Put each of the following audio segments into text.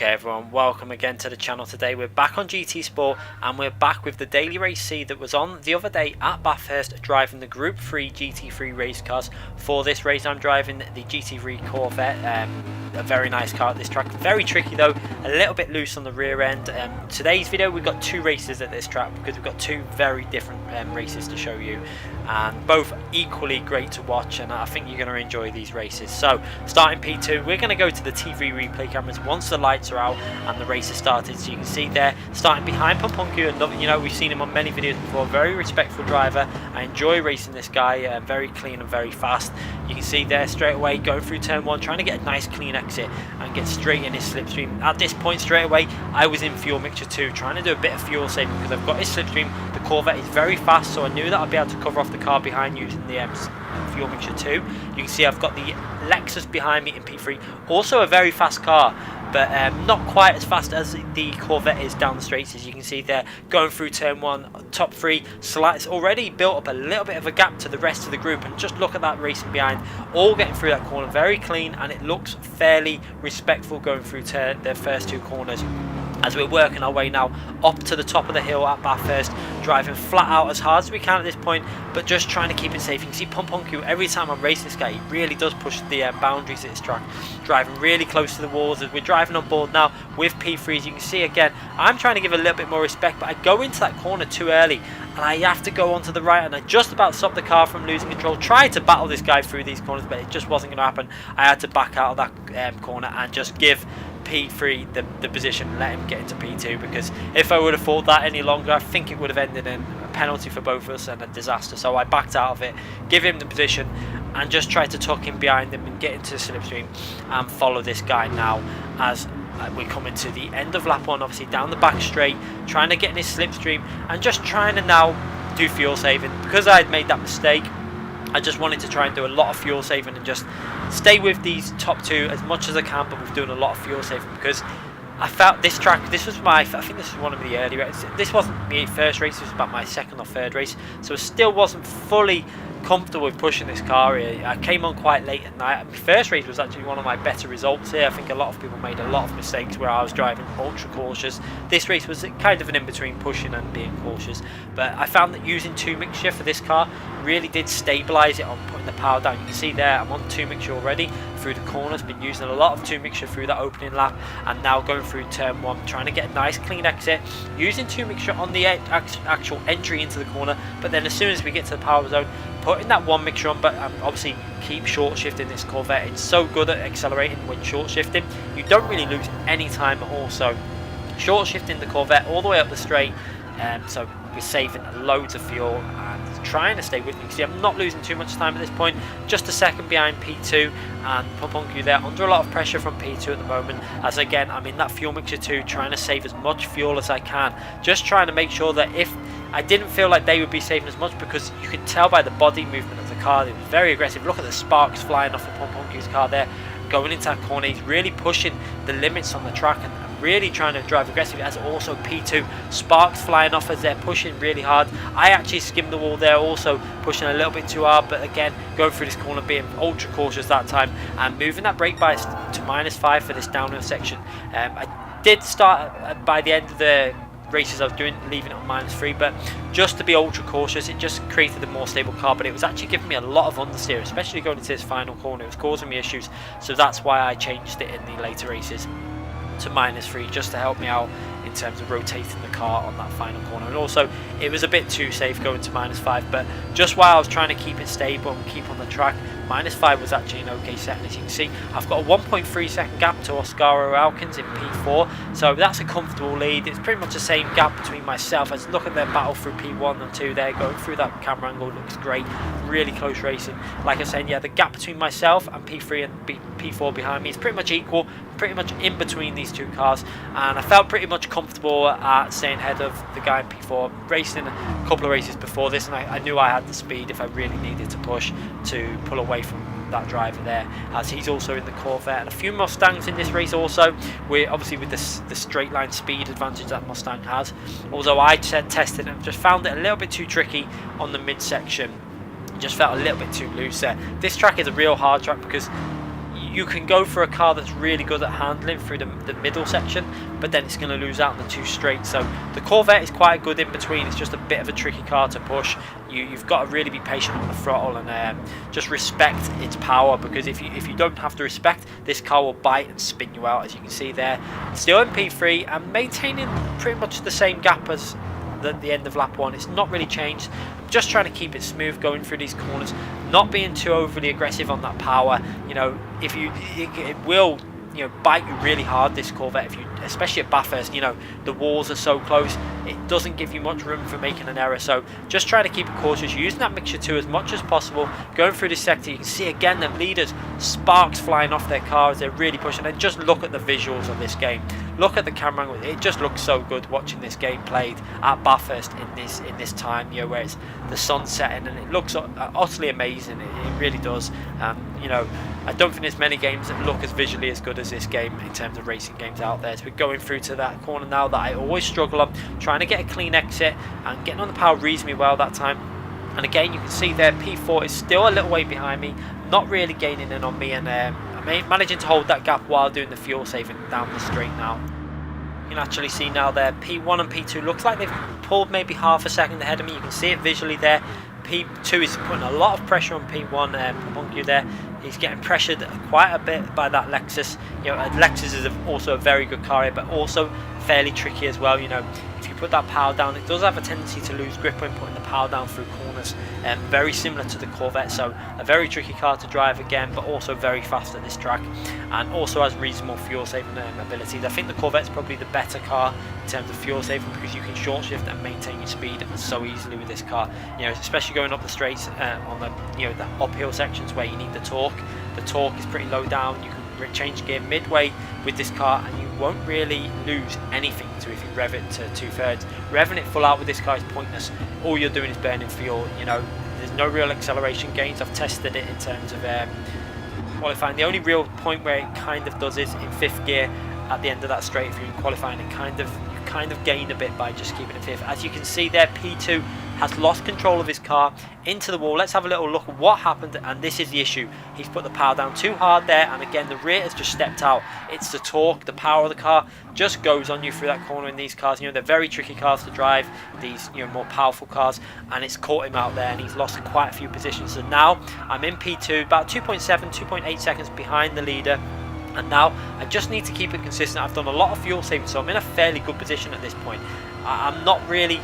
Okay everyone, welcome again to the channel. Today we're back on GT Sport and we're back with the daily race C that was on the other day at Bathurst, driving the Group 3 GT3 race cars. For this race I'm driving the GT3 Corvette, a very nice car at this track, very tricky though, a little bit loose on the rear end. Today's video we've got two races at this track because we've got two very different races to show you, and both equally great to watch, and I think you're going to enjoy these races. So starting P2, we're going to go to the TV replay cameras once the lights are out and the race has started. So you can see there, starting behind Pomponku, another, you know, we've seen him on many videos before, very respectful driver. I enjoy racing this guy, very clean and very fast. You can see there straight away going through turn one, trying to get a nice clean exit and get straight in his slipstream. At this point straight away I was in fuel mixture 2, trying to do a bit of fuel saving because I've got his slipstream. The Corvette is very fast, so I knew that I'd be able to cover off the car behind using the fuel mixture 2. You can see I've got the Lexus behind me in P3, also a very fast car, but not quite as fast as the Corvette is down the straights. As you can see there, going through turn one, top three, it's already built up a little bit of a gap to the rest of the group, and just look at that racing behind, all getting through that corner very clean, and it looks fairly respectful going through their first two corners. As we're working our way now up to the top of the hill at Bathurst, driving flat out as hard as we can at this point, but just trying to keep it safe. You can see Pomponku, every time I'm racing this guy, he really does push the boundaries at this track, driving really close to the walls. As we're driving on board now with P3s, you can see again, I'm trying to give a little bit more respect, but I go into that corner too early, and I have to go onto the right, and I just about stopped the car from losing control. Tried to battle this guy through these corners, but it just wasn't going to happen. I had to back out of that corner and just give P3 the position, let him get into P2, because if I would have fought that any longer, I think it would have ended in a penalty for both of us and a disaster. So I backed out of it, give him the position, and just tried to tuck him behind him and get into the slipstream and follow this guy now as we're coming to the end of lap 1, obviously down the back straight, trying to get in his slipstream and just trying to now do fuel saving. Because I had made that mistake, I just wanted to try and do a lot of fuel saving and just stay with these top two as much as I can, but we're doing a lot of fuel saving because I felt this track, this was I think this was one of the early races. This wasn't my first race, this was about my second or third race, so I still wasn't fully comfortable with pushing this car here. I came on quite late at night. My first race was actually one of my better results here. I think a lot of people made a lot of mistakes where I was driving ultra cautious. This race was kind of an in-between pushing and being cautious, but I found that using 2 mixture for this car really did stabilise it on putting the power down. You can see there I'm on 2 mixture already through the corners, been using a lot of 2 mixture through that opening lap, and now going through turn 1, trying to get a nice clean exit, using 2 mixture on the actual entry into the corner, but then as soon as we get to the power zone, putting that 1 mixture on, but obviously keep short shifting this Corvette. It's so good at accelerating when short shifting. You don't really lose any time at all, so short shifting the Corvette all the way up the straight, so we're saving loads of fuel and trying to stay with me. See, I'm not losing too much time at this point, just a second behind P2, and Pomponku there under a lot of pressure from P2 at the moment, as again I'm in that fuel mixture 2, trying to save as much fuel as I can, just trying to make sure that if I didn't feel like they would be saving as much, because you could tell by the body movement of the car, it was very aggressive. Look at the sparks flying off of Pomponku's car there, going into that corner. He's really pushing the limits on the track and really trying to drive aggressively, as also P2, sparks flying off as they're pushing really hard. I actually skimmed the wall there, also pushing a little bit too hard, but again going through this corner, being ultra cautious that time and moving that brake bias to -5 for this downhill section. I did start by the end of the races I was doing leaving it on -3, but just to be ultra cautious, it just created a more stable car, but it was actually giving me a lot of understeer, especially going into this final corner. It was causing me issues, so that's why I changed it in the later races to -3, just to help me out in terms of rotating the car on that final corner. And also it was a bit too safe going to -5, but just while I was trying to keep it stable and keep on the track, -5 was actually an okay setting. As you can see, I've got a 1.3 second gap to Oscar Alkins in P4, so that's a comfortable lead. It's pretty much the same gap between myself. As look at their battle through P1 and 2 there, going through that camera angle, looks great, really close racing. Like I was saying, yeah, the gap between myself and P3 and P4 behind me is pretty much equal, pretty much in between these two cars, and I felt pretty much comfortable at staying ahead of the guy in P4. Racing a couple of races before this, and I knew I had the speed if I really needed to push to pull away from that driver there, as he's also in the Corvette, and a few Mustangs in this race also. We're obviously with the straight line speed advantage that Mustang has, although I tested and just found it a little bit too tricky on the midsection. Just felt a little bit too loose there. This track is a real hard track because you can go for a car that's really good at handling through the middle section, but then it's going to lose out on the two straight. So the Corvette is quite good in between. It's just a bit of a tricky car to push. You've got to really be patient on the throttle and just respect its power, because if you don't have to respect, this car will bite and spin you out, as you can see there. Still in P3 and maintaining pretty much the same gap as the end of lap 1. It's not really changed. I'm just trying to keep it smooth going through these corners, not being too overly aggressive on that power. You know, if it will, you know, bite you really hard, this Corvette, if you, especially at Bathurst. You know, the walls are so close, it doesn't give you much room for making an error. So just try to keep it cautious, using that mixture 2 as much as possible. Going through this sector, you can see again the leaders, sparks flying off their cars. They're really pushing. And just look at the visuals of this game. Look at the camera angle. It just looks so good watching this game played at Bathurst in this time, you know, where it's the sun setting, and it looks utterly amazing. It really does. You know, I don't think there's many games that look as visually as good as this game in terms of racing games out there. So we're going through to that corner now that I always struggle on, trying to get a clean exit and getting on the power reasonably well that time. And again, you can see there P4 is still a little way behind me, not really gaining in on me, and I'm managing to hold that gap while doing the fuel saving down the straight now. You can actually see now there P1 and P2 looks like they've pulled maybe half a second ahead of me. You can see it visually there. P2 is putting a lot of pressure on P1. Monkey there, he's getting pressured quite a bit by that Lexus. You know, Lexus is also a very good car here, but also fairly tricky as well. You know, if you put that power down, it does have a tendency to lose grip when putting the power down through corners. Very similar to the Corvette, so a very tricky car to drive again, but also very fast at this track, and also has reasonable fuel saving abilities. I think the Corvette's probably the better car in terms of fuel saving, because you can short shift and maintain your speed so easily with this car. You know, especially going up the straights on the, you know, the uphill sections where you need the torque. The torque is pretty low down. You can change gear midway with this car and you won't really lose anything to if you rev it to 2/3. Revving it full out with this car is pointless. All you're doing is burning fuel. You know, there's no real acceleration gains. I've tested it in terms of qualifying. The only real point where it kind of does is in 5th gear at the end of that straight. If you're in qualifying, you kind of gain a bit by just keeping it 5th. As you can see there, P2 has lost control of his car into the wall. Let's have a little look at what happened, and this is the issue. He's put the power down too hard there, and again the rear has just stepped out. It's the torque, the power of the car just goes on you through that corner in these cars. You know, they're very tricky cars to drive, these, you know, more powerful cars, and it's caught him out there and he's lost quite a few positions. So now I'm in P2, about 2.8 seconds behind the leader. And now I just need to keep it consistent. I've done a lot of fuel saving, so I'm in a fairly good position at this point. I've not really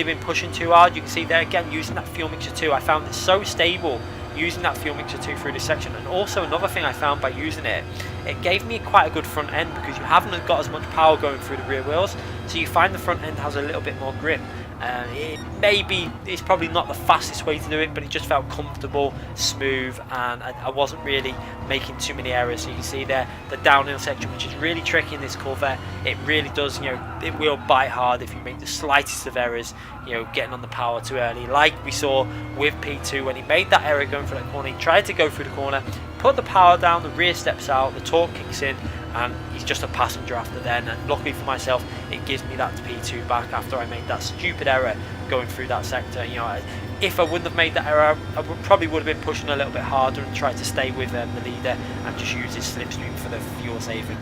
been pushing too hard. You can see there again, using that fuel mixture 2, I found it so stable using that fuel mixture 2 through this section. And also another thing I found by using it, it gave me quite a good front end, because you haven't got as much power going through the rear wheels, so you find the front end has a little bit more grip. It's probably not the fastest way to do it, but it just felt comfortable, smooth, and I wasn't really making too many errors. So you can see there the downhill section, which is really tricky in this Corvette. It really does, you know, it will bite hard if you make the slightest of errors, you know, getting on the power too early, like we saw with P2 when he made that error going for that corner. He tried to go through the corner, put the power down, the rear steps out, the torque kicks in, and he's just a passenger after then. And luckily for myself, it gives me that P2 back after I made that stupid error going through that sector. You know, if I wouldn't have made that error, I probably would have been pushing a little bit harder and tried to stay with the leader and just use his slipstream for the fuel saving.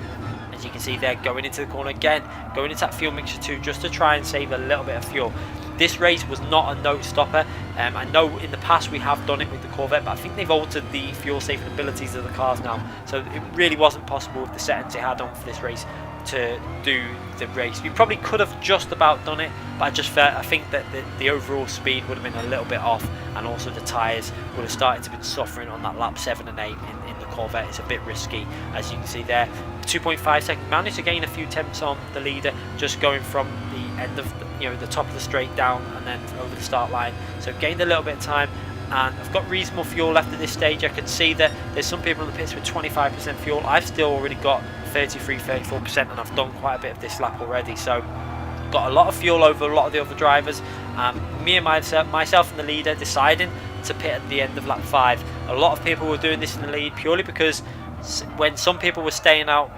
As you can see there, going into the corner again, going into that fuel mixture 2 just to try and save a little bit of fuel. This race was not a no stopper. I know in the past we have done it with the Corvette, but I think they've altered the fuel saving abilities of the cars now, so it really wasn't possible with the settings they had on for this race to do the race. We probably could have just about done it, but I think that the overall speed would have been a little bit off, and also the tyres would have started to be suffering on that lap 7 and 8 in the Corvette. It's a bit risky, as you can see there. 2.5 seconds, managed to gain a few tenths on the leader, just going from the end of the top of the straight down and then over the start line. So gained a little bit of time, and I've got reasonable fuel left at this stage. I can see that there's some people in the pits with 25% fuel. I've still already got 33-34%, and I've done quite a bit of this lap already, so got a lot of fuel over a lot of the other drivers. Me and myself and the leader deciding to pit at the end of lap 5. A lot of people were doing this in the lead purely because when some people were staying out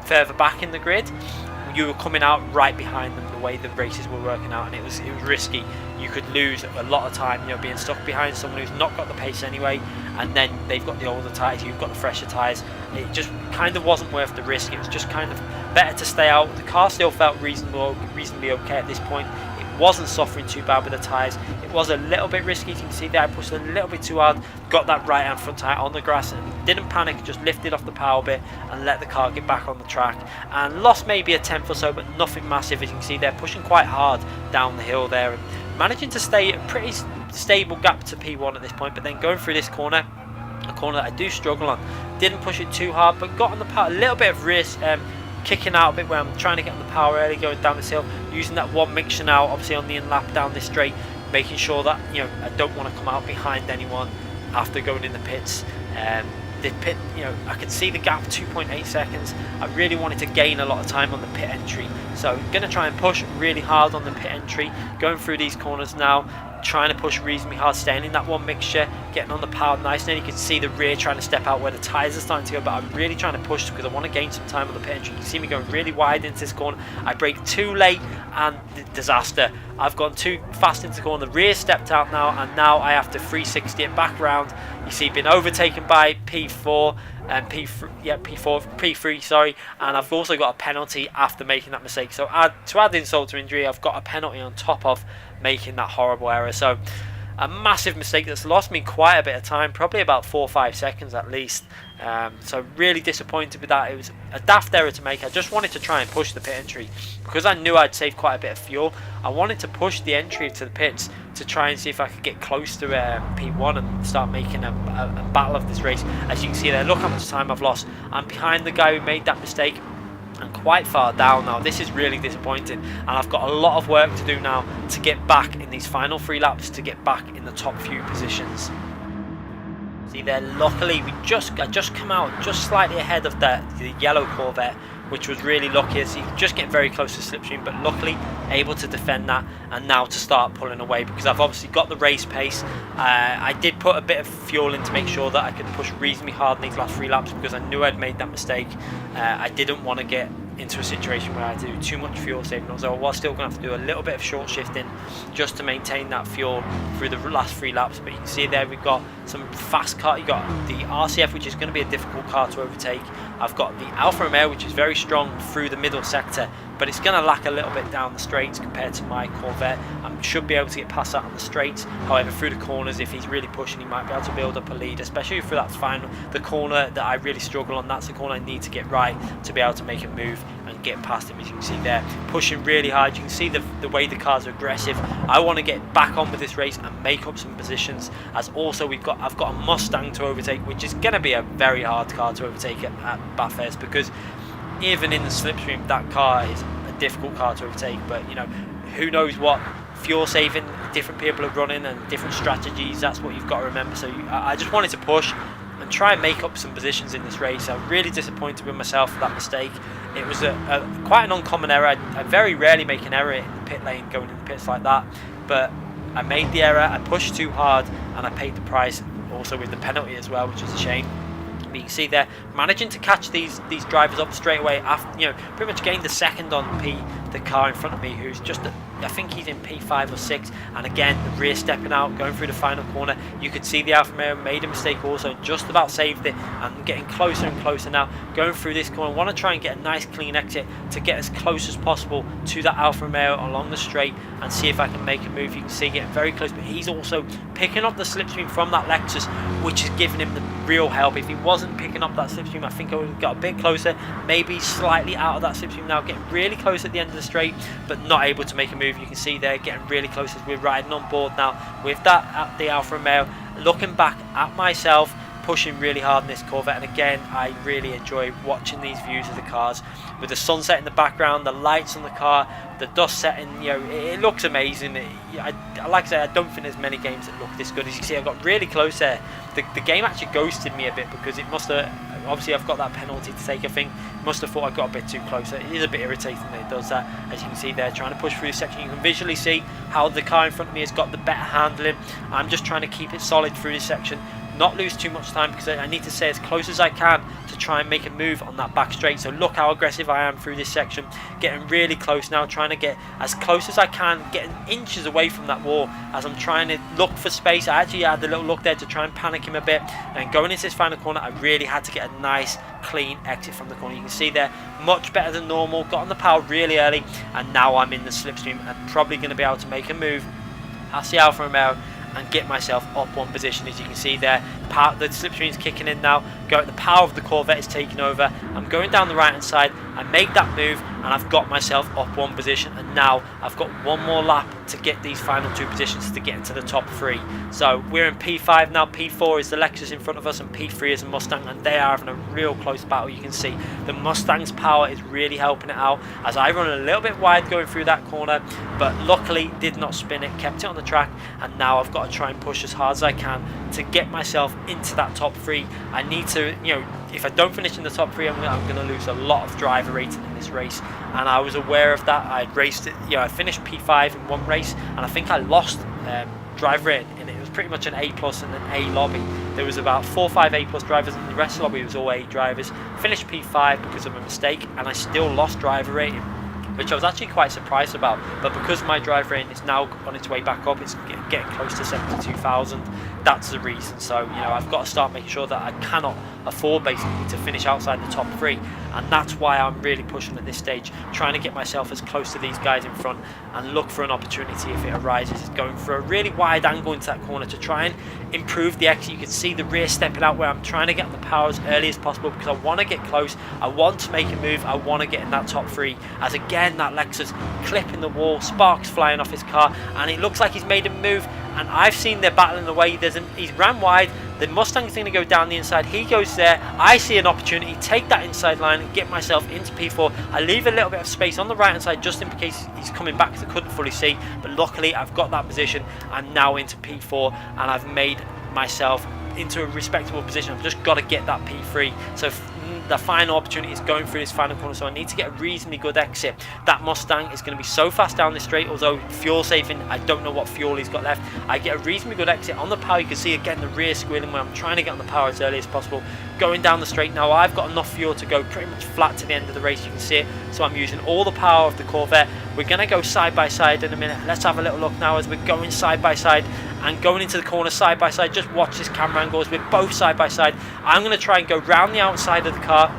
further back in the grid, you were coming out right behind them the way the races were working out, and it was risky. You could lose a lot of time, you know, being stuck behind someone who's not got the pace anyway, and then they've got the older tyres, you've got the fresher tyres. It just kind of wasn't worth the risk. It was just kind of better to stay out. The car still felt reasonably okay at this point. It wasn't suffering too bad with the tyres. It was a little bit risky. You can see there I pushed a little bit too hard, got that right hand front tyre on the grass and didn't panic, just lifted off the power bit and let the car get back on the track, and lost maybe a tenth or so, but nothing massive. As you can see there, pushing quite hard down the hill there and managing to stay a pretty stable gap to P1 at this point. But then going through this corner, a corner that I do struggle on, didn't push it too hard, but got on the power, a little bit of risk, kicking out a bit where I'm trying to get on the power early, going down this hill, using that one mixture now, obviously on the in lap down this straight, making sure that, you know, I don't want to come out behind anyone after going in the pits. The pit, you know, I could see the gap 2.8 seconds. I really wanted to gain a lot of time on the pit entry, so I'm going to try and push really hard on the pit entry, going through these corners now, trying to push reasonably hard, staying in that one mixture, getting on the power nice, and then you can see the rear trying to step out where the tyres are starting to go, but I'm really trying to push because I want to gain some time on the pit entry. You can see me going really wide into this corner. I brake too late and disaster. I've gone too fast into the corner, the rear stepped out now, and now I have to 360 it back round. You see been overtaken by P4 and P3, sorry, and I've also got a penalty after making that mistake. So to add insult to injury, I've got a penalty on top of making that horrible error. So a massive mistake that's lost me quite a bit of time, probably about 4 or 5 seconds at least. So really disappointed with that. It was a daft error to make. I just wanted to try and push the pit entry because I knew I'd save quite a bit of fuel. I wanted to push the entry to the pits to try and see if I could get close to P1 and start making a battle of this race. As you can see there, look how much time I've lost. I'm behind the guy who made that mistake and quite far down now. This is really disappointing, and I've got a lot of work to do now to get back in these final 3 laps, to get back in the top few positions. See there, luckily I just come out just slightly ahead of the yellow Corvette, which was really lucky, as you just get very close to slipstream, but luckily able to defend that and now to start pulling away because I've obviously got the race pace. I did put a bit of fuel in to make sure that I could push reasonably hard in these last 3 laps because I knew I'd made that mistake. I didn't want to get into a situation where I do too much fuel saving, although I was still going to have to do a little bit of short shifting just to maintain that fuel through the last 3 laps. But you can see there we've got some fast car. You got the RCF, which is going to be a difficult car to overtake. I've got the Alfa Romeo, which is very strong through the middle sector, but it's going to lack a little bit down the straights compared to my Corvette. I should be able to get past that on the straights. However, through the corners, if he's really pushing, he might be able to build up a lead, especially for that final, the corner that I really struggle on. That's the corner I need to get right to be able to make a move and get past him. As you can see there, pushing really hard. You can see the way the car's aggressive. I want to get back on with this race and make up some positions, as also I've got a Mustang to overtake, which is going to be a very hard car to overtake at Bathurst, because even in the slipstream that car is a difficult car to overtake. But you know, who knows what fuel saving different people are running and different strategies. That's what you've got to remember. So I just wanted to push and try and make up some positions in this race. I'm really disappointed with myself for that mistake. It was quite an uncommon error. I very rarely make an error in the pit lane going in the pits like that, but I made the error. I pushed too hard and I paid the price, also with the penalty as well, which was a shame. But you can see there, managing to catch these drivers up straight away after, you know, pretty much gained the second on the car in front of me, who's just I think he's in P5 or 6, and again the rear stepping out, going through the final corner. You could see the Alfa Romeo made a mistake also, just about saved it, and getting closer and closer now, going through this corner. I want to try and get a nice clean exit to get as close as possible to that Alfa Romeo along the straight and see if I can make a move. You can see getting very close, but he's also picking up the slipstream from that Lexus, which is giving him the real help. If he wasn't picking up that slipstream, I think I would have got a bit closer, maybe slightly out of that slipstream now, getting really close at the end of the straight, but not able to make a move. You can see there getting really close as we're riding on board now with that at the Alfa Romeo. Looking back at myself, pushing really hard in this Corvette, and again I really enjoy watching these views of the cars with the sunset in the background, the lights on the car, the dust setting. You know, it looks amazing. Like I say, I don't think there's many games that look this good. As you can see, I got really close there. The game actually ghosted me a bit because it must have, obviously I've got that penalty to take. I think must have thought I got a bit too close. It is a bit irritating that it does that. As you can see there, trying to push through this section, you can visually see how the car in front of me has got the better handling. I'm just trying to keep it solid through this section, not lose too much time, because I need to stay as close as I can to try and make a move on that back straight. So look how aggressive I am through this section, getting really close now, trying to get as close as I can, getting inches away from that wall as I'm trying to look for space. I actually had a little look there to try and panic him a bit, and going into this final corner I really had to get a nice clean exit from the corner. You can see there, much better than normal, got on the power really early, and now I'm in the slipstream and probably going to be able to make a move past the Alfa Romeo and get myself up one position. As you can see there, the slipstream is kicking in now. The power of the Corvette is taking over. I'm going down the right hand side. I make that move and I've got myself up one position, and now I've got one more lap to get these final two positions to get into the top three. So we're in P5 now. P4 is the Lexus in front of us, and P3 is the Mustang, and they are having a real close battle. You can see the Mustang's power is really helping it out as I run a little bit wide going through that corner, but luckily did not spin it, kept it on the track, and now I've got to try and push as hard as I can to get myself into that top three. I need to, if I don't finish in the top three, I'm going to lose a lot of driver rating in this race, and I was aware of that. I'd raced it, I finished P5 in one race, and I think I lost driver rating, and it was pretty much an A plus and an A lobby. There was about 4 or 5 A plus drivers, and the rest of the lobby was all A drivers. Finished P5 because of a mistake, and I still lost driver rating, which I was actually quite surprised about. But because my drive rating is now on its way back up, it's getting close to 72,000, that's the reason. So I've got to start making sure that I cannot afford basically to finish outside the top three, and that's why I'm really pushing at this stage, trying to get myself as close to these guys in front and look for an opportunity if it arises. It's going for a really wide angle into that corner to try and improve the exit. You can see the rear stepping out where I'm trying to get on the power as early as possible because I want to get close, I want to make a move, I want to get in that top three, as again that Lexus clipping the wall, sparks flying off his car, and it looks like he's made a move, and I've seen they're battling away. He's ran wide, the Mustang's going to go down the inside, he goes there, I see an opportunity, take that inside line and get myself into P4. I leave a little bit of space on the right hand side just in case he's coming back because I couldn't fully see, but luckily I've got that position. I'm now into P4 and I've made myself into a respectable position. I've just got to get that P3. So the final opportunity is going through this final corner, so I need to get a reasonably good exit. That Mustang is going to be so fast down this straight, although fuel saving, I don't know what fuel he's got left. I get a reasonably good exit on the power. You can see again the rear squealing where I'm trying to get on the power as early as possible. Going down the straight now, I've got enough fuel to go pretty much flat to the end of the race, you can see it. So I'm using all the power of the Corvette. We're going to go side by side in a minute. Let's have a little look now as we're going side by side and going into the corner side by side. Just watch this camera angle as we're both side by side. I'm going to try and go round the outside of the car,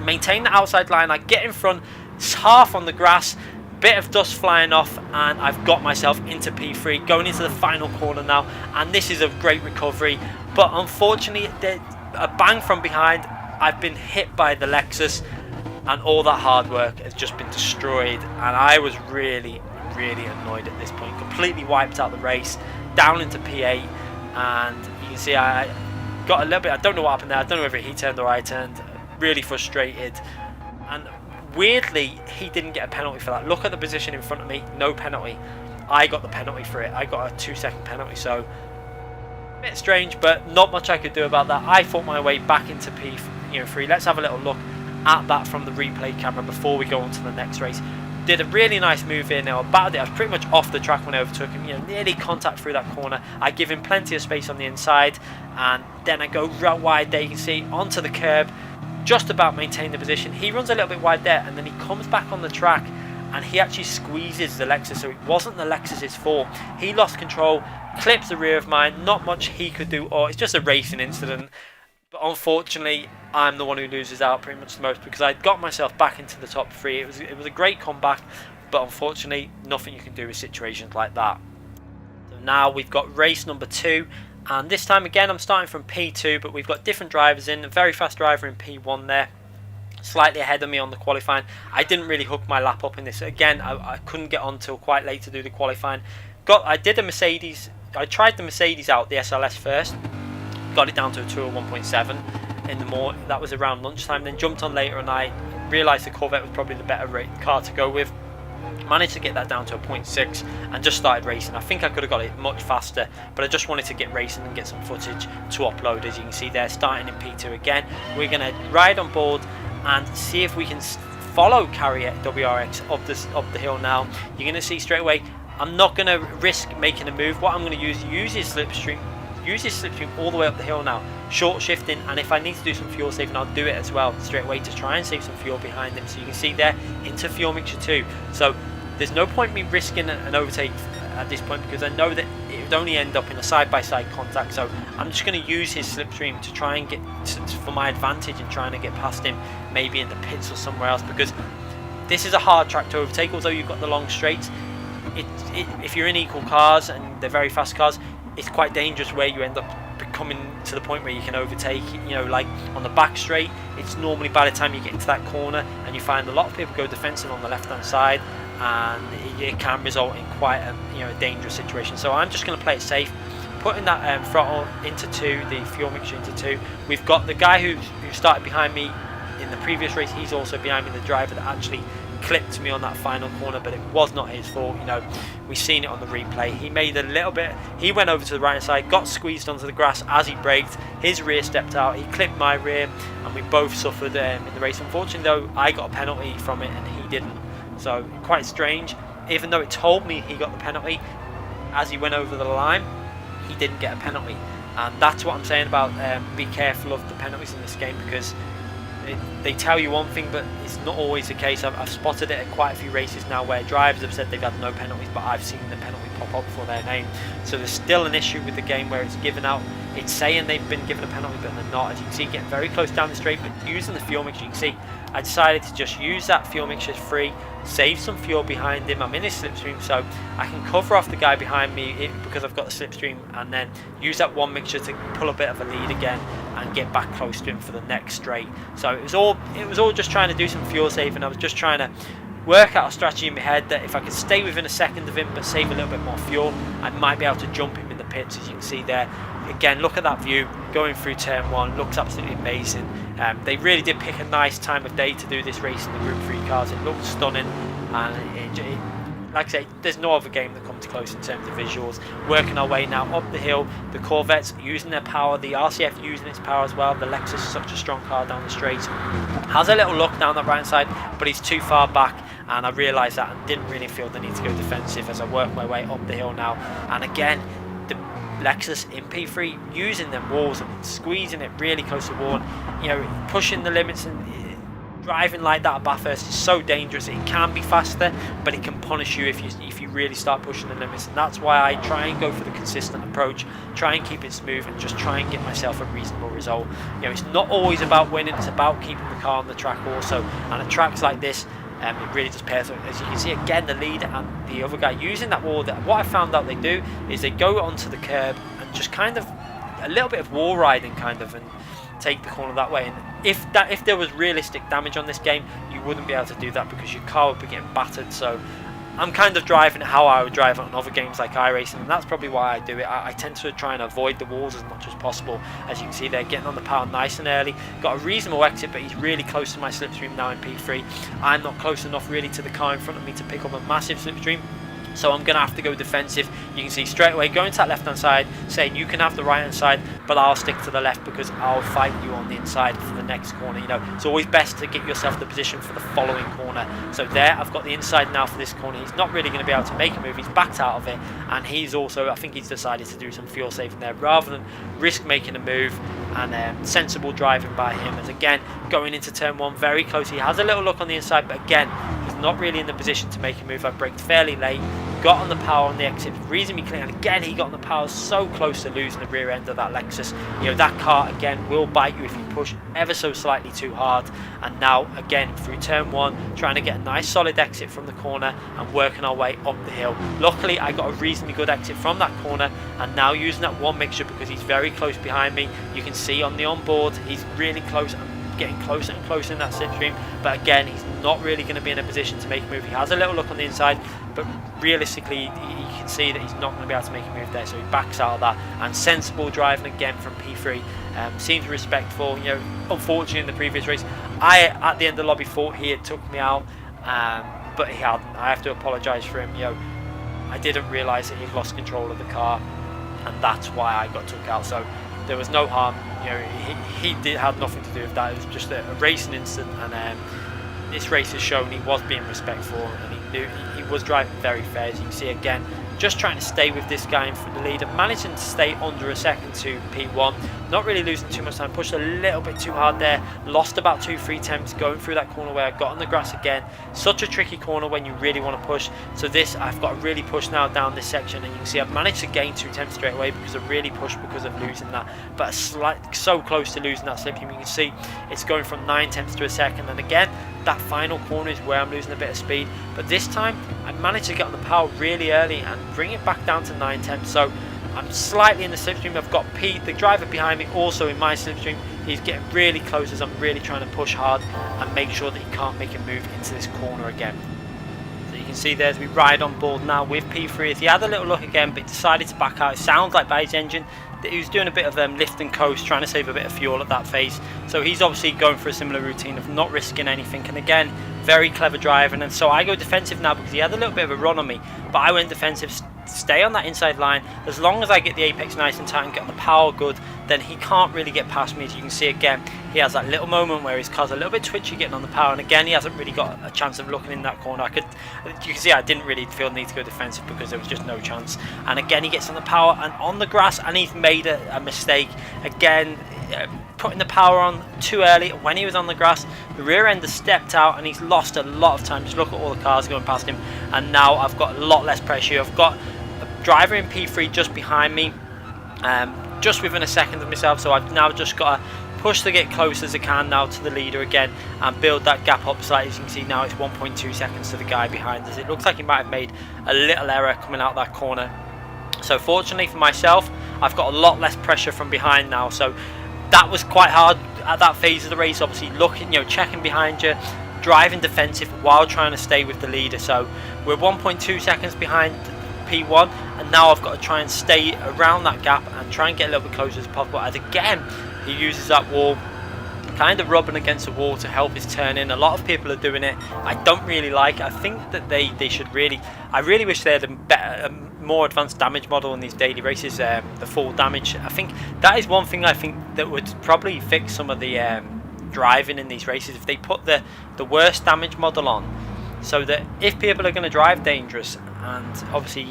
maintain the outside line. I get in front, it's half on the grass, bit of dust flying off, and I've got myself into P3, going into the final corner now, and this is a great recovery, but unfortunately a bang from behind, I've been hit by the Lexus, and all that hard work has just been destroyed, and I was really annoyed at this point. Completely wiped out the race, down into P8, and you can see I got a little bit, I don't know what happened there, I don't know whether he turned or I turned, really frustrated, and weirdly he didn't get a penalty for that. Look at the position in front of me, no penalty. I got the penalty for it. I got a 2-second penalty, so a bit strange, but not much I could do about that. I fought my way back into P3. Let's have a little look at that from the replay camera before we go on to the next race. Did a really nice move here now. Battled it. I was pretty much off the track when I overtook him. Nearly contact through that corner. I give him plenty of space on the inside, and then I go right wide there. You can see onto the curb, just about maintain the position. He runs a little bit wide there, and then he comes back on the track, and he actually squeezes the Lexus. So it wasn't the Lexus's fault. He lost control, clips the rear of mine. Not much he could do, or it's just a racing incident. But unfortunately, I'm the one who loses out pretty much the most because I got myself back into the top three. It was a great comeback, but unfortunately, nothing you can do with situations like that. So now we've got race number 2, and this time again I'm starting from P2, but we've got different drivers in. A very fast driver in P1 there, slightly ahead of me on the qualifying. I didn't really hook my lap up in this. Again, I couldn't get on till quite late to do the qualifying. I did a Mercedes. I tried the Mercedes out, the SLS first. Got it down to a 201.7 in the morning. That was around lunchtime. Then jumped on later, and I realised the Corvette was probably the better car to go with. Managed to get that down to a 0.6 and just started racing. I think I could have got it much faster, but I just wanted to get racing and get some footage to upload. As you can see there, starting in P2 again. We're going to ride on board and see if we can follow Carrier WRX up the hill now. You're going to see straight away, I'm not going to risk making a move. What I'm going to use his slipstream use his slipstream all the way up the hill now, short shifting, and if I need to do some fuel saving, I'll do it as well straight away to try and save some fuel behind him. So you can see there, into fuel mixture 2. So there's no point me risking an overtake at this point, because I know that it would only end up in a side-by-side contact. So I'm just going to use his slipstream to try and get for my advantage and trying to get past him, maybe in the pits or somewhere else, because this is a hard track to overtake. Although you've got the long straights, if you're in equal cars and they're very fast cars, it's quite dangerous where you end up coming to the point where you can overtake. You know, like on the back straight, it's normally by the time you get into that corner, and you find a lot of people go defensive on the left hand side, and it can result in quite a a dangerous situation. So I'm just going to play it safe, putting that throttle into 2, the fuel mixture into 2. We've got the guy who started behind me in the previous race. He's also behind me, the driver that actually clipped me on that final corner, but it was not his fault. We've seen it on the replay. He made a little bit, he went over to the right hand side, got squeezed onto the grass as he braked, his rear stepped out, he clipped my rear, and we both suffered in the race. Unfortunately though, I got a penalty from it and he didn't, so quite strange. Even though it told me he got the penalty, as he went over the line, he didn't get a penalty. And that's what I'm saying about be careful of the penalties in this game, because they tell you one thing, but it's not always the case. I've spotted it at quite a few races now where drivers have said they've had no penalties, but I've seen the penalty pop up for their name. So there's still an issue with the game where it's given out, it's saying they've been given a penalty, but they're not. As you can see, getting very close down the straight, but using the fuel mixture, you can see I decided to just use that fuel mixture free, save some fuel behind him. I'm in his slipstream, so I can cover off the guy behind me because I've got the slipstream, and then use that one mixture to pull a bit of a lead again and get back close to him for the next straight. So it was all just trying to do some fuel saving. I was just trying to work out a strategy in my head that if I could stay within a second of him but save a little bit more fuel, I might be able to jump him in the pits. As you can see there, again, look at that view going through turn 1, looks absolutely amazing. They really did pick a nice time of day to do this race in the Group 3 cars. It looked stunning, and like I say, there's no other game that comes close in terms of visuals. Working our way now up the hill, the Corvettes using their power, the RCF using its power as well. The Lexus is such a strong car down the straight, has a little look down that right side, but he's too far back, and I realised that and didn't really feel the need to go defensive as I work my way up the hill now. And again, the Lexus in P3 using them walls and squeezing it really close to the wall, pushing the limits, and driving like that at Bathurst is so dangerous. It can be faster, but it can punish you if you really start pushing the limits, and that's why I try and go for the consistent approach, try and keep it smooth, and just try and get myself a reasonable result. It's not always about winning, it's about keeping the car on the track also, and at tracks like this, it really does pay. So as you can see, again, the leader and the other guy using that wall. What I found out they do is they go onto the curb and just kind of a little bit of wall riding and take the corner that way. And if there was realistic damage on this game, you wouldn't be able to do that because your car would be getting battered. So I'm kind of driving it how I would drive it on other games like iRacing, and that's probably why I do it. I tend to try and avoid the walls as much as possible. As you can see, they're getting on the power nice and early. Got a reasonable exit, but he's really close to my slipstream now in P3. I'm not close enough really to the car in front of me to pick up a massive slipstream, so I'm going to have to go defensive. You can see straight away going to that left hand side, saying you can have the right hand side, but I'll stick to the left because I'll fight you on the inside for the next corner. It's always best to get yourself the position for the following corner. So there, I've got the inside now for this corner. He's not really going to be able to make a move. He's backed out of it, and he's also, I think he's decided to do some fuel saving there rather than risk making a move. And sensible driving by him, as again, going into turn 1 very close. He has a little look on the inside, but again, he's not really in the position to make a move. I braked fairly late, got on the power on the exit, reasonably clear, and again he got on the power so close to losing the rear end of that Lexus. That car again will bite you if you push ever so slightly too hard. And now again through turn 1, trying to get a nice solid exit from the corner and working our way up the hill. Luckily I got a reasonably good exit from that corner, and now using that one mixture because he's very close behind me. You can see on the onboard he's really close, getting closer and closer in that slipstream, but again he's not really going to be in a position to make a move. He has a little look on the inside, but realistically you can see that he's not going to be able to make a move there, so he backs out of that. And sensible driving again from P3, seems respectful. Unfortunately in the previous race I at the end of the lobby thought he had took me out, but he hadn't. I have to apologise for him. I didn't realise that he'd lost control of the car, and that's why I got took out. So there was no harm. He had nothing to do with that. It was just a racing incident, and this race has shown he was being respectful, and he knew he was driving very fair. As you can see again, just trying to stay with this guy in front of the leader, managing to stay under a second to P1, not really losing too much time, pushed a little bit too hard there, lost about 2-3 attempts going through that corner where I got on the grass again. Such a tricky corner when you really want to push. So this, I've got to really push now down this section, and you can see I've managed to gain 2 attempts straight away because I really pushed because of losing that, but so close to losing that slipstream. You can see it's going from 9 tenths to a second, and again that final corner is where I'm losing a bit of speed, but this time I managed to get on the power really early and bring it back down to 9 tenths. So I'm slightly in the slipstream. I've got Pete, the driver behind me, also in my slipstream. He's getting really close as I'm really trying to push hard and make sure that he can't make a move into this corner again. So you can see there as we ride on board now with P3. He had a little look again, but decided to back out. It sounds like by his engine that he was doing a bit of lift and coast, trying to save a bit of fuel at that phase. So he's obviously going for a similar routine of not risking anything, and again, very clever driving. And so I go defensive now because he had a little bit of a run on me, but I went defensive, stay on that inside line. As long as I get the apex nice and tight and get the power good, then he can't really get past me. As you can see again, he has that little moment where his car's a little bit twitchy getting on the power, and again he hasn't really got a chance of looking in that corner. You can see I didn't really feel the need to go defensive because there was just no chance. And again he gets on the power and on the grass, and he's made a mistake again, putting the power on too early when he was on the grass. The rear end has stepped out and he's lost a lot of time. Just look at all the cars going past him, and now I've got a lot less pressure. I've got a driver in P3 just behind me, just within a second of myself, so I've now just got to push to get close as I can now to the leader again and build that gap up slightly. As you can see now it's 1.2 seconds to the guy behind us. It looks like he might have made a little error coming out that corner, so fortunately for myself I've got a lot less pressure from behind now. So that was quite hard at that phase of the race, obviously looking, checking behind you, driving defensive while trying to stay with the leader. So we're 1.2 seconds behind P1, and now I've got to try and stay around that gap and try and get a little bit closer as possible. As again he uses that wall, kind of rubbing against the wall to help his turn in. A lot of people are doing it. I don't really like it. I think that they should really, I really wish they had a more advanced damage model in these daily races, the full damage. I think that is one thing I think that would probably fix some of the driving in these races, if they put the worst damage model on, so that if people are going to drive dangerous, and obviously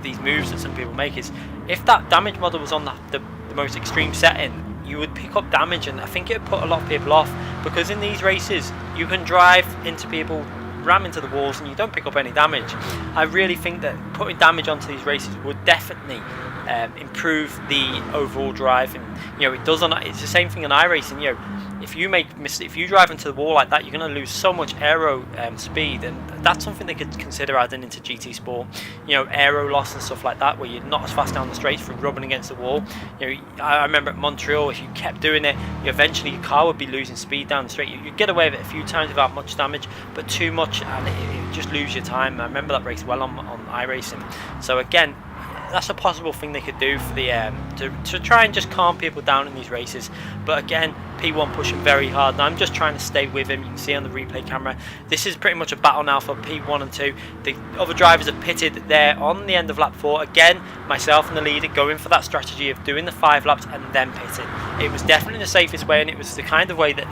these moves that some people make, is if that damage model was on the most extreme setting, you would pick up damage, and I think it would put a lot of people off, because in these races you can drive into people, ram into the walls, and you don't pick up any damage. I really think that putting damage onto these races would definitely improve the overall drive. And it does it's the same thing in iRacing. If you drive into the wall like that, you're going to lose so much aero speed, and that's something they could consider adding into GT Sport. Aero loss and stuff like that, where you're not as fast down the straight from rubbing against the wall. I remember at Montreal, if you kept doing it, eventually your car would be losing speed down the straight. You'd get away with it a few times without much damage, but too much and it just lose your time. I remember that race well on iRacing. So again, that's a possible thing they could do for the to try and just calm people down in these races. But again, P1 pushing very hard, and I'm just trying to stay with him. You can see on the replay camera, this is pretty much a battle now for P1 and 2. The other drivers are pitted there on the end of lap 4. Again, myself and the leader going for that strategy of doing the 5 laps and then pitting. It was definitely the safest way, and it was the kind of way that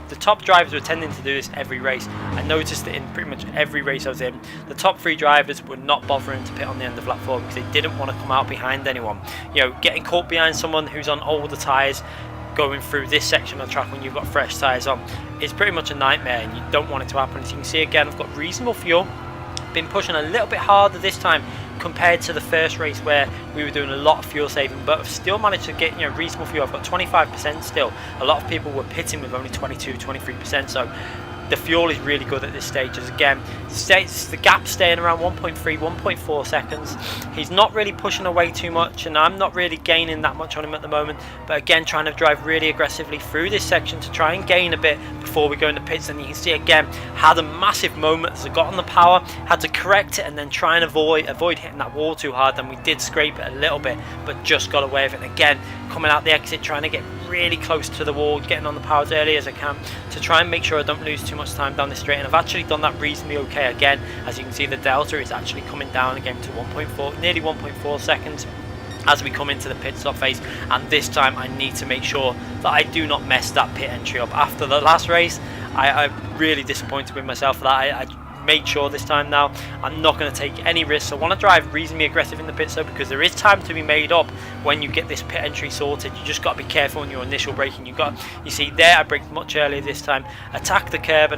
the top drivers were tending to do this every race. I noticed that in pretty much every race I was in, the top 3 drivers were not bothering to pit on the end of lap 4 because they didn't want to come out behind anyone. Getting caught behind someone who's on older tyres, going through this section of the track when you've got fresh tyres on, is pretty much a nightmare, and you don't want it to happen. As you can see again, I've got reasonable fuel, been pushing a little bit harder this time compared to the first race where we were doing a lot of fuel saving, but I've still managed to get reasonable fuel. I've got 25% still. A lot of people were pitting with only 22-23%, so the fuel is really good at this stage. As again, the gap staying around 1.3, 1.4 seconds. He's not really pushing away too much, and I'm not really gaining that much on him at the moment. But again, trying to drive really aggressively through this section to try and gain a bit before we go into pits. And you can see again, had a massive moment as I got on the power, had to correct it and then try and avoid hitting that wall too hard. And we did scrape it a little bit, but just got away with it. And again, coming out the exit, trying to get really close to the wall, getting on the power as early as I can to try and make sure I don't lose too much time down this straight. And I've actually done that reasonably okay again. As you can see, the delta is actually coming down again to 1.4, nearly 1.4 seconds as we come into the pit stop phase. And this time I need to make sure that I do not mess that pit entry up. After the last race, I'm really disappointed with myself for that. I made sure this time now I'm not going to take any risks. I want to drive reasonably aggressive in the pit stop because there is time to be made up when you get this pit entry sorted. You just got to be careful on your initial braking. You see there, I braked much earlier this time, attack the curb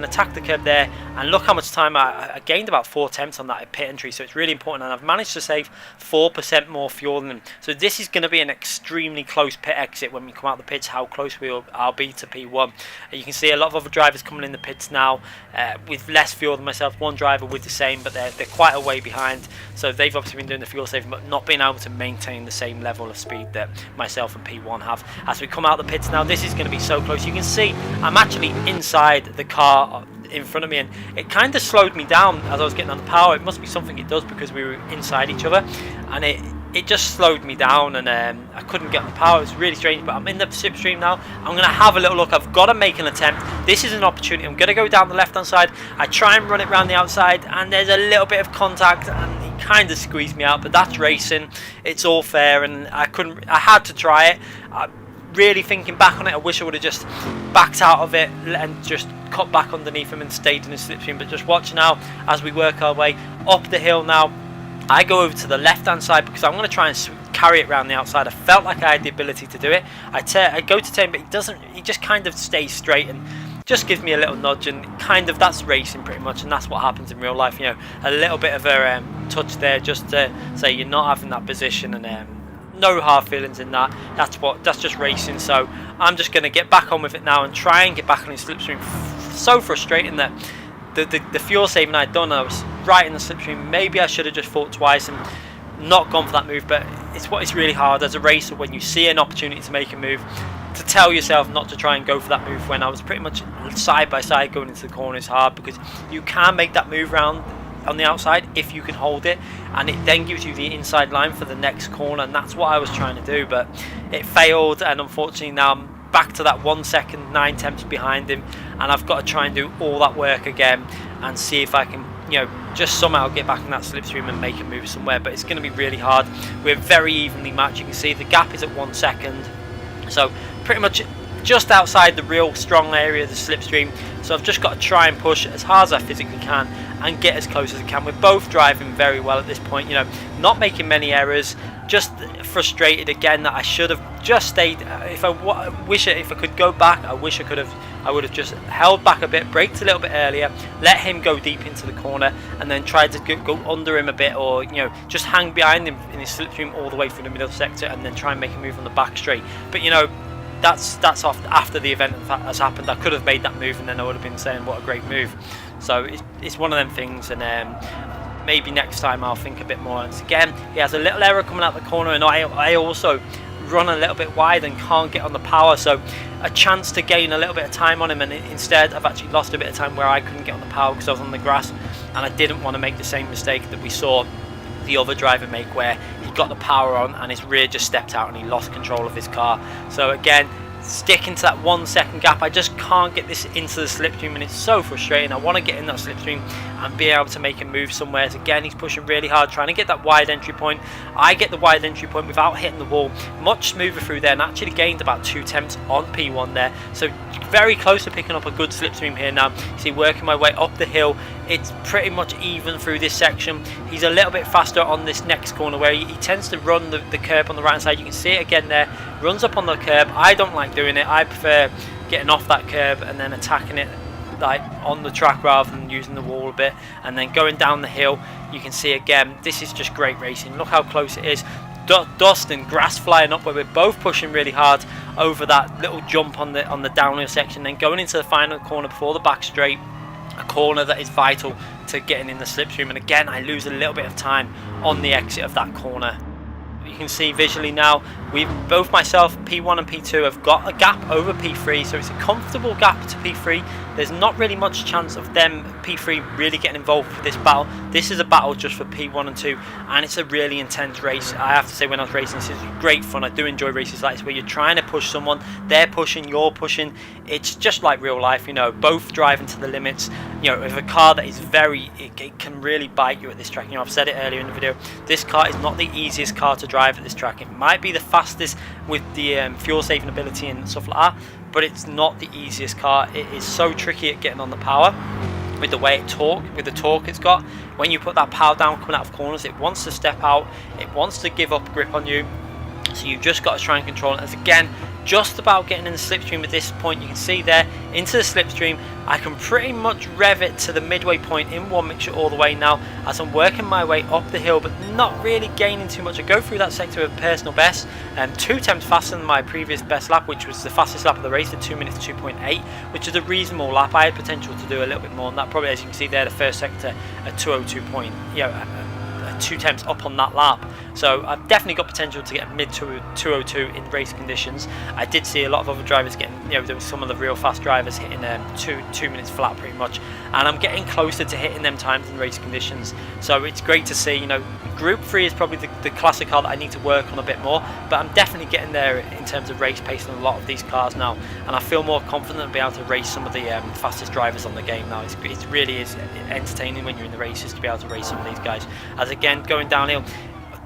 there, and look how much time I gained, about 4 attempts on that pit entry. So it's really important, and I've managed to save 4% more fuel than them. So this is going to be an extremely close pit exit when we come out the pits, how close I'll be to P1. You can see a lot of other drivers coming in the pits now with less fuel than myself. One driver with the same, but they're quite a way behind. So they've obviously been doing the fuel saving, but not being able to maintain the same level of speed that myself and P1 have. As we come out the pits now, this is going to be so close. You can see I'm actually inside the car in front of me, and it kind of slowed me down as I was getting on the power. It must be something it does because we were inside each other, and it just slowed me down, and I couldn't get on the power. It was really strange, but I'm in the slipstream now. I'm going to have a little look. I've got to make an attempt. This is an opportunity. I'm going to go down the left hand side. I try and run it around the outside, and there's a little bit of contact, and he kind of squeezed me out, but that's racing. It's all fair, and I had to try it. Really thinking back on it, I wish I would have just backed out of it and just cut back underneath him and stayed in the slipstream. But just watch now as we work our way up the hill now. I go over to the left hand side because I'm going to try and carry it around the outside. I felt like I had the ability to do it. I go to turn, but he just kind of stays straight and just gives me a little nudge, and kind of that's racing pretty much, and that's what happens in real life. You know, a little bit of a touch there just to say you're not having that position, and no hard feelings in that. That's just racing. So I'm just going to get back on with it now and try and get back on his slipstream. So frustrating that the fuel saving I'd done, I was right in the slipstream. Maybe I should have just thought twice and not gone for that move, but it's really hard as a racer when you see an opportunity to make a move to tell yourself not to try and go for that move. When I was pretty much side by side going into the corner, is hard because you can make that move round on the outside if you can hold it, and it then gives you the inside line for the next corner, and that's what I was trying to do, but it failed. And unfortunately now I'm back to that 1 second 9 tenths behind him, and I've got to try and do all that work again and see if I can, you know, just somehow get back in that slipstream and make a move somewhere. But it's going to be really hard. We're very evenly matched. You can see the gap is at 1 second, so pretty much just outside the real strong area of the slipstream. So I've just got to try and push as hard as I physically can and get as close as I can. We're both driving very well at this point, you know, not making many errors. Just frustrated again that I should have just stayed. If I could go back, I wish I would have just held back a bit, braked a little bit earlier, let him go deep into the corner, and then tried to go under him a bit, or, you know, just hang behind him in his slipstream all the way through the middle sector, and then try and make a move on the back straight. But you know, that's off after the event has happened. I could have made that move, and then I would have been saying what a great move. So it's one of them things, and maybe next time I'll think a bit more. And again, he has a little error coming out the corner, and I also run a little bit wide and can't get on the power, so a chance to gain a little bit of time on him, and instead I've actually lost a bit of time where I couldn't get on the power because I was on the grass, and I didn't want to make the same mistake that we saw the other driver make, where he got the power on and his rear just stepped out and he lost control of his car. So again, sticking to that 1 second gap, I just can't get this into the slipstream, and it's so frustrating. I want to get in that slipstream and be able to make a move somewhere. So again, he's pushing really hard, trying to get that wide entry point. I get the wide entry point without hitting the wall, much smoother through there, and actually gained about 2 tenths on P1 there. So very close to picking up a good slipstream here now. You see, working my way up the hill, it's pretty much even through this section. He's a little bit faster on this next corner where he tends to run the curb on the right hand side. You can see it again there, runs up on the curb. I don't like doing it. I prefer getting off that curb and then attacking it like on the track rather than using the wall a bit, and then going down the hill. You can see again, this is just great racing. Look how close it is. Dust and grass flying up where we're both pushing really hard over that little jump on the downhill section, then going into the final corner before the back straight, a corner that is vital to getting in the slipstream. And again, I lose a little bit of time on the exit of that corner. You can see visually now, both myself, P1 and P2, have got a gap over P3, so it's a comfortable gap to P3. There's not really much chance of them, P3, really getting involved with this battle. This is a battle just for P1 and 2, and it's a really intense race. I have to say, when I was racing, this is great fun. I do enjoy races like this, where you're trying to push someone, they're pushing, you're pushing. It's just like real life, you know, both driving to the limits. You know, with a car that is it can really bite you at this track. You know, I've said it earlier in the video, this car is not the easiest car to drive at this track. It might be the fastest with the fuel saving ability and stuff like that, but it's not the easiest car. It is so tricky at getting on the power. with the way with the torque it's got. When you put that power down coming out of corners, it wants to step out, it wants to give up grip on you, so you've just got to try and control it. As again, just about getting in the slipstream at this point. You can see there into the slipstream. I can pretty much rev it to the midway point in one mixture all the way now as I'm working my way up the hill, but not really gaining too much. I go through that sector with personal best, 2 attempts faster than my previous best lap, which was the fastest lap of the race at 2 minutes 2.8, which is a reasonable lap. I had potential to do a little bit more than that, probably, as you can see there, the first sector at 202 point, 2 attempts up on that lap. So I've definitely got potential to get mid 202 in race conditions. I did see a lot of other drivers getting, there was some of the real fast drivers hitting 2 minutes flat pretty much, and I'm getting closer to hitting them times in race conditions. So it's great to see. Group 3 is probably the classic car that I need to work on a bit more, but I'm definitely getting there in terms of race pace on a lot of these cars now, and I feel more confident to be able to race some of the fastest drivers on the game now. It really is entertaining when you're in the races to be able to race some of these guys. As again, going downhill,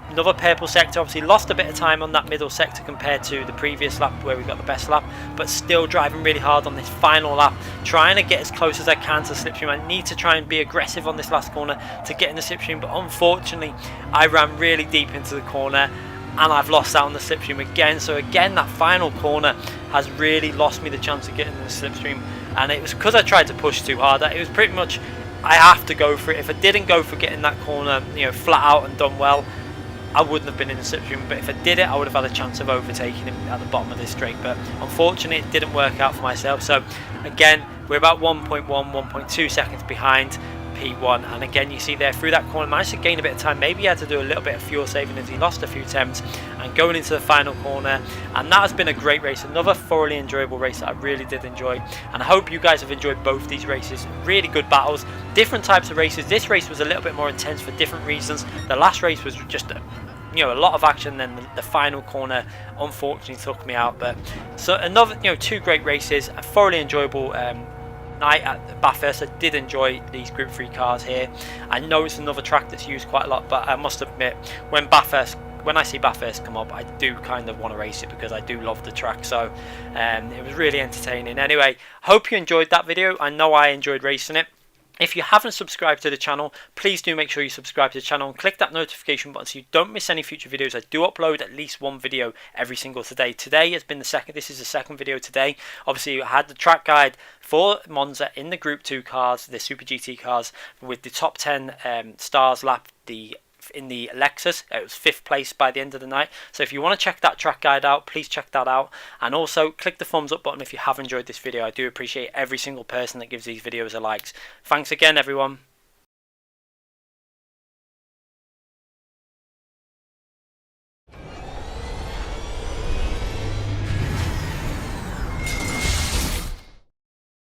another purple sector, obviously lost a bit of time on that middle sector compared to the previous lap where we got the best lap, but still driving really hard on this final lap, trying to get as close as I can to the slipstream. I need to try and be aggressive on this last corner to get in the slipstream, but unfortunately I ran really deep into the corner and I've lost out on the slipstream again. So again, that final corner has really lost me the chance of getting in the slipstream, and it was because I tried to push too hard. It was pretty much, I have to go for it. If I didn't go for getting that corner flat out and done well, I wouldn't have been in the slipstream, but if I did it, I would have had a chance of overtaking him at the bottom of this straight. But unfortunately, it didn't work out for myself. So again, we're about 1.2 seconds behind P1, and again, you see there through that corner, managed to gain a bit of time. Maybe he had to do a little bit of fuel saving as he lost a few attempts, and going into the final corner. And that has been a great race, another thoroughly enjoyable race that I really did enjoy, and I hope you guys have enjoyed both these races. Really good battles, different types of races. This race was a little bit more intense for different reasons. The last race was just a lot of action, then the final corner unfortunately took me out. But so another 2 great races, a thoroughly enjoyable night at Bathurst. I did enjoy these Group 3 cars here. I know it's another track that's used quite a lot, but I must admit, when I see Bathurst come up, I do kind of want to race it because I do love the track. So it was really entertaining. Anyway, hope you enjoyed that video. I know I enjoyed racing it. If you haven't subscribed to the channel, please do make sure you subscribe to the channel and click that notification button so you don't miss any future videos. I do upload at least 1 video every single day. Today has been this is the second video today. Obviously, I had the track guide for Monza in the Group 2 cars, the Super GT cars, with the top 10 stars lap in the Lexus. It was 5th place by the end of the night. So if you want to check that track guide out, please check that out, and also click the thumbs up button if you have enjoyed this video. I do appreciate every single person that gives these videos a like. Thanks again, everyone.